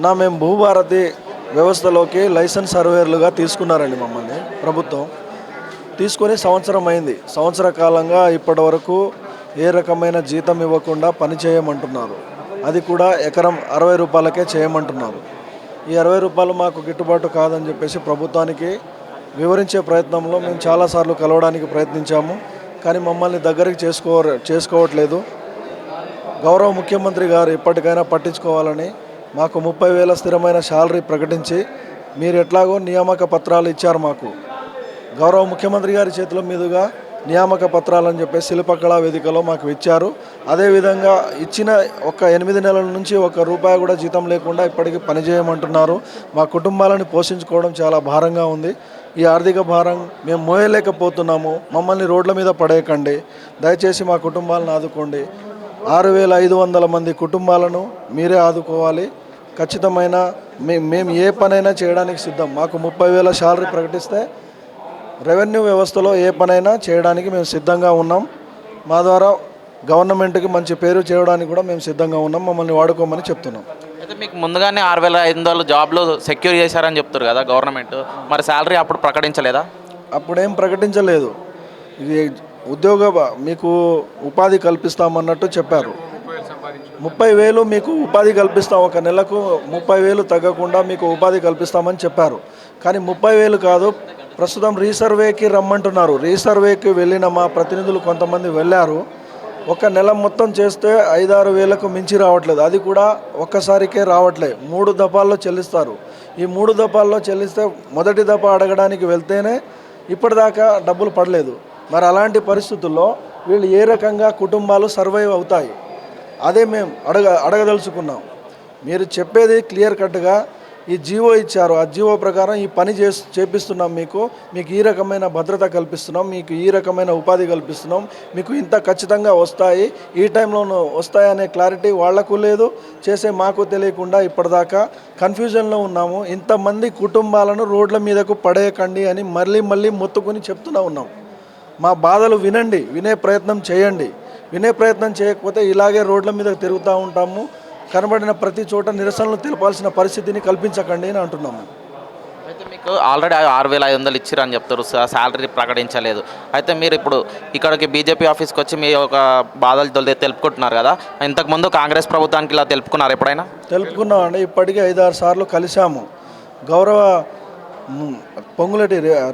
నా మేము భూభారతి వ్యవస్థలోకి లైసెన్స్ సర్వేయర్లుగా తీసుకున్నారండి మమ్మల్ని ప్రభుత్వం. తీసుకొని సంవత్సరం అయింది. సంవత్సర కాలంగా ఇప్పటి వరకు ఏ రకమైన జీతం ఇవ్వకుండా పని చేయమంటున్నారు. అది కూడా ఎకరం 60 రూపాయలకే చేయమంటున్నారు. ఈ 60 రూపాయలు మాకు గిట్టుబాటు కాదని చెప్పేసి ప్రభుత్వానికి వివరించే ప్రయత్నంలో మేము చాలాసార్లు కలవడానికి ప్రయత్నించాము. కానీ మమ్మల్ని దగ్గరికి చేసుకోవట్లేదు. గౌరవ ముఖ్యమంత్రి గారు ఇప్పటికైనా పట్టించుకోవాలని మాకు 30,000 స్థిరమైన శాలరీ ప్రకటించి మీరు ఎట్లాగో నియామక పత్రాలు ఇచ్చారు. మాకు గౌరవ ముఖ్యమంత్రి గారి చేతుల మీదుగా నియామక పత్రాలని చెప్పేసి శిల్పకళా వేదికలో మాకు ఇచ్చారు. అదేవిధంగా ఇచ్చిన ఒక 8 నెలల నుంచి ₹1 కూడా జీతం లేకుండా ఇప్పటికీ పనిచేయమంటున్నారు. మా కుటుంబాలను పోషించుకోవడం చాలా భారంగా ఉంది. ఈ ఆర్థిక భారం మేము మోయలేకపోతున్నాము. మమ్మల్ని రోడ్ల మీద పడేయకండి. దయచేసి మా కుటుంబాలను ఆదుకోండి. 6,500 మంది కుటుంబాలను మీరే ఆదుకోవాలి. ఖచ్చితమైన మేము ఏ పనైనా చేయడానికి సిద్ధం. మాకు 30,000 శాలరీ ప్రకటిస్తే రెవెన్యూ వ్యవస్థలో ఏ పనైనా చేయడానికి మేము సిద్ధంగా ఉన్నాం. మా ద్వారా గవర్నమెంట్కి మంచి పేరు చేయడానికి కూడా మేము సిద్ధంగా ఉన్నాం. మమ్మల్ని వాడుకోమని చెప్తున్నాం. అయితే మీకు ముందుగానే 6,500 జాబ్లు సెక్యూర్ చేశారని చెప్తారు కదా గవర్నమెంట్, మరి శాలరీ అప్పుడు ప్రకటించలేదా? అప్పుడేం ప్రకటించలేదు. ఇది ఉద్యోగ మీకు ఉపాధి కల్పిస్తామన్నట్టు చెప్పారు. 30,000 మీకు ఉపాధి కల్పిస్తాం, ఒక నెలకు 30,000 తగ్గకుండా మీకు ఉపాధి కల్పిస్తామని చెప్పారు. కానీ 30,000 కాదు, ప్రస్తుతం రీసర్వేకి రమ్మంటున్నారు. రీసర్వేకి వెళ్ళిన మా ప్రతినిధులు కొంతమంది వెళ్ళారు. ఒక నెల మొత్తం చేస్తే 5-6 వేలకు మించి రావట్లేదు. అది కూడా ఒక్కసారికే రావట్లేదు. 3 దఫాల్లో చెల్లిస్తారు. ఈ 3 దఫాల్లో చెల్లిస్తే మొదటి దఫా అడగడానికి వెళ్తేనే ఇప్పటిదాకా డబ్బులు పడలేదు. మరి అలాంటి పరిస్థితుల్లో వీళ్ళు ఏ రకంగా కుటుంబాలు సర్వైవ్ అవుతాయి? అదే మేము అడగదలుచుకున్నాం. మీరు చెప్పేది క్లియర్ కట్గా ఈ జీవో ఇచ్చారు. ఆ జీవో ప్రకారం ఈ పని చేపిస్తున్నాం. మీకు ఈ రకమైన భద్రత కల్పిస్తున్నాం, మీకు ఈ రకమైన ఉపాధి కల్పిస్తున్నాం, మీకు ఇంత ఖచ్చితంగా వస్తాయి, ఈ టైంలోనూ వస్తాయనే క్లారిటీ వాళ్లకు లేదు, చేసే మాకు తెలియకుండా ఇప్పటిదాకా కన్ఫ్యూజన్లో ఉన్నాము. ఇంతమంది కుటుంబాలను రోడ్ల మీదకు పడేయకండి అని మళ్ళీ మొత్తుకుని చెప్తూనే ఉన్నాం. మా బాధలు వినండి, వినే ప్రయత్నం చేయండి. వినే ప్రయత్నం చేయకపోతే ఇలాగే రోడ్ల మీద తిరుగుతూ ఉంటాము. కనబడిన ప్రతి చోట నిరసనలు తెలపాల్సిన పరిస్థితిని కల్పించకండి అని అంటున్నాము. అయితే మీకు ఆల్రెడీ 6,500 ఇచ్చిరని చెప్తారు, శాలరీ ప్రకటించలేదు. అయితే మీరు ఇప్పుడు ఇక్కడికి బీజేపీ ఆఫీస్కి వచ్చి మీ ఒక బాధలు తెలుపుకుంటున్నారు కదా, ఇంతకుముందు కాంగ్రెస్ ప్రభుత్వానికి ఇలా తెలుపుకున్నారు ఎప్పుడైనా? తెలుపుకున్నామండి. ఇప్పటికే 5-6 సార్లు కలిసాము. గౌరవ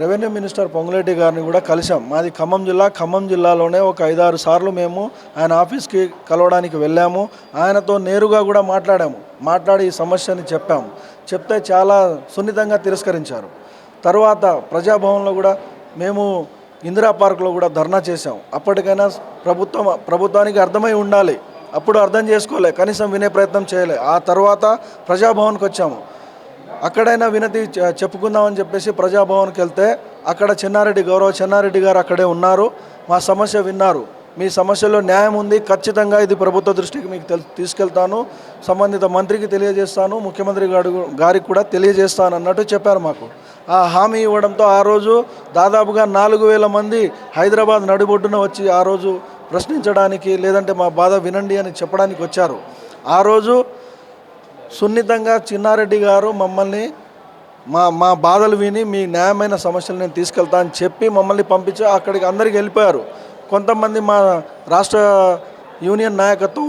రెవెన్యూ మినిస్టర్ పొంగులేటి గారిని కూడా కలిసాం. మాది ఖమ్మం జిల్లాలోనే ఒక 5-6 సార్లు మేము ఆయన ఆఫీస్కి కలవడానికి వెళ్ళాము. ఆయనతో నేరుగా కూడా మాట్లాడి ఈ సమస్యని చెప్తే చాలా సున్నితంగా తిరస్కరించారు. తర్వాత ప్రజాభవన్లో కూడా మేము ఇందిరా పార్క్లో కూడా ధర్నా చేశాం. అప్పటికైనా ప్రభుత్వానికి అర్థమై ఉండాలి. అప్పుడు అర్థం చేసుకోలే, కనీసం వినే ప్రయత్నం చేయలే. ఆ తర్వాత ప్రజాభవన్కి వచ్చాము. అక్కడైనా వినతి చెప్పుకుందామని చెప్పేసి ప్రజాభవన్కి వెళ్తే అక్కడ గౌరవ చెన్నారెడ్డి గారు అక్కడే ఉన్నారు. మా సమస్య విన్నారు. మీ సమస్యలో న్యాయం ఉంది, ఖచ్చితంగా ఇది ప్రభుత్వ దృష్టికి మీకు తీసుకెళ్తాను, సంబంధిత మంత్రికి తెలియజేస్తాను, ముఖ్యమంత్రి గారికి కూడా తెలియజేస్తాను అన్నట్టు చెప్పారు మాకు. ఆ హామీ ఇవ్వడంతో ఆ రోజు దాదాపుగా 4,000 మంది హైదరాబాద్ నడిబొడ్డున వచ్చి ఆ రోజు ప్రశ్నించడానికి, లేదంటే మా బాధ వినండి అని చెప్పడానికి వచ్చారు. ఆ రోజు సున్నితంగా చిన్నారెడ్డి గారు మమ్మల్ని మా బాధలు విని మీ న్యాయమైన సమస్యలు నేను తీసుకెళ్తా అని చెప్పి మమ్మల్ని పంపించి అక్కడికి అందరికి వెళ్ళిపోయారు. కొంతమంది మా రాష్ట్ర యూనియన్ నాయకత్వం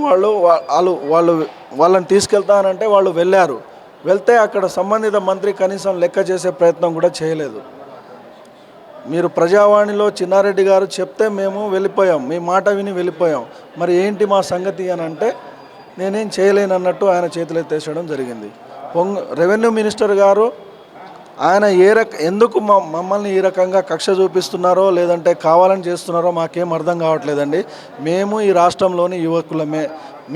వాళ్ళని తీసుకెళ్తానంటే వాళ్ళు వెళ్తే అక్కడ సంబంధిత మంత్రి కనీసం లెక్క చేసే ప్రయత్నం కూడా చేయలేదు. మీరు ప్రజావాణిలో చిన్నారెడ్డి గారు చెప్తే మేము వెళ్ళిపోయాం, మీ మాట విని వెళ్ళిపోయాం. మరి ఏంటి మా సంగతి అని అంటే నేనేం చేయలేనన్నట్టు ఆయన చేతులు ఎత్తేసడం జరిగింది. రెవెన్యూ మినిస్టర్ గారు ఆయన ఎందుకు మమ్మల్ని ఈ రకంగా కక్ష చూపిస్తున్నారో లేదంటే కావాలని చేస్తున్నారో మాకేం అర్థం కావట్లేదండి. మేము ఈ రాష్ట్రంలోని యువకులమే,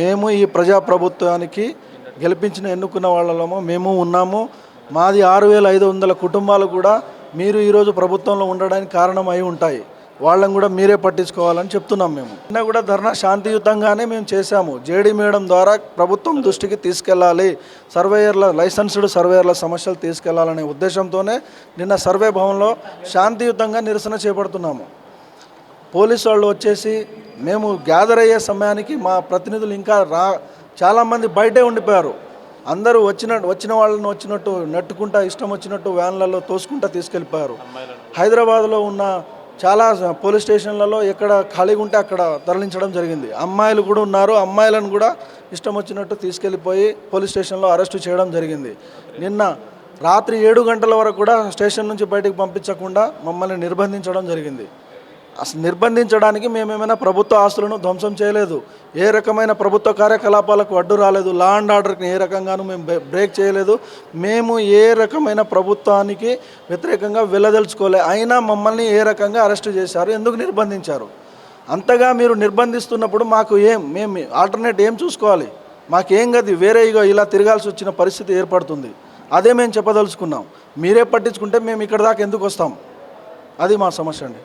మేము ఈ ప్రజాప్రభుత్వానికి ఎన్నుకున్న వాళ్ళము మేము ఉన్నాము. మాది 6,500 కుటుంబాలు కూడా మీరు ఈరోజు ప్రభుత్వంలో ఉండడానికి కారణం అయి ఉంటాయి. వాళ్ళని కూడా మీరే పట్టించుకోవాలని చెప్తున్నాం. మేము నిన్న కూడా ధర్నా శాంతియుతంగానే మేము చేశాము. జేడీ మేడం ద్వారా ప్రభుత్వం దృష్టికి తీసుకెళ్ళాలి, లైసెన్స్డ్ సర్వేయర్ల సమస్యలు తీసుకెళ్లాలనే ఉద్దేశంతోనే నిన్న సర్వే భవన్లో శాంతియుతంగా నిరసన చేపడుతున్నాము. పోలీసు వాళ్ళు వచ్చేసి మేము గ్యాదర్ అయ్యే సమయానికి మా ప్రతినిధులు ఇంకా చాలామంది బయటే ఉండిపోయారు. అందరూ వచ్చిన వాళ్ళని వచ్చినట్టు నెట్టుకుంటా ఇష్టం వచ్చినట్టు వ్యాన్లలో తోసుకుంటా తీసుకెళ్ళిపోయారు. హైదరాబాద్లో ఉన్న చాలా పోలీస్ స్టేషన్లలో ఎక్కడ ఖాళీగా ఉంటే అక్కడ తరలించడం జరిగింది. అమ్మాయిలు కూడా ఉన్నారు, అమ్మాయిలను కూడా ఇష్టం వచ్చినట్టు తీసుకెళ్ళిపోయి పోలీస్ స్టేషన్లో అరెస్టు చేయడం జరిగింది. నిన్న రాత్రి 7 గంటల వరకు కూడా స్టేషన్ నుంచి బయటకు పంపించకుండా మమ్మల్ని నిర్బంధించడం జరిగింది. అసలు నిర్బంధించడానికి మేమేమైనా ప్రభుత్వ ఆస్తులను ధ్వంసం చేయలేదు, ఏ రకమైన ప్రభుత్వ కార్యకలాపాలకు అడ్డు రాలేదు, లా అండ్ ఆర్డర్కి ఏ రకంగానూ మేము బ్రేక్ చేయలేదు, మేము ఏ రకమైన ప్రభుత్వానికి వ్యతిరేకంగా వెళ్ళదలుచుకోలే. అయినా మమ్మల్ని ఏ రకంగా అరెస్టు చేశారు, ఎందుకు నిర్బంధించారు? అంతగా మీరు నిర్బంధిస్తున్నప్పుడు మాకు మేము ఆల్టర్నేట్ ఏం చూసుకోవాలి? మాకేం గది వేరే ఇలా తిరగాల్సి వచ్చిన పరిస్థితి ఏర్పడుతుంది. అదే మేము చెప్పదలుచుకున్నాం. మీరే పట్టించుకుంటే మేము ఇక్కడ దాకా ఎందుకు వస్తాం? అది మా సమస్య అండి.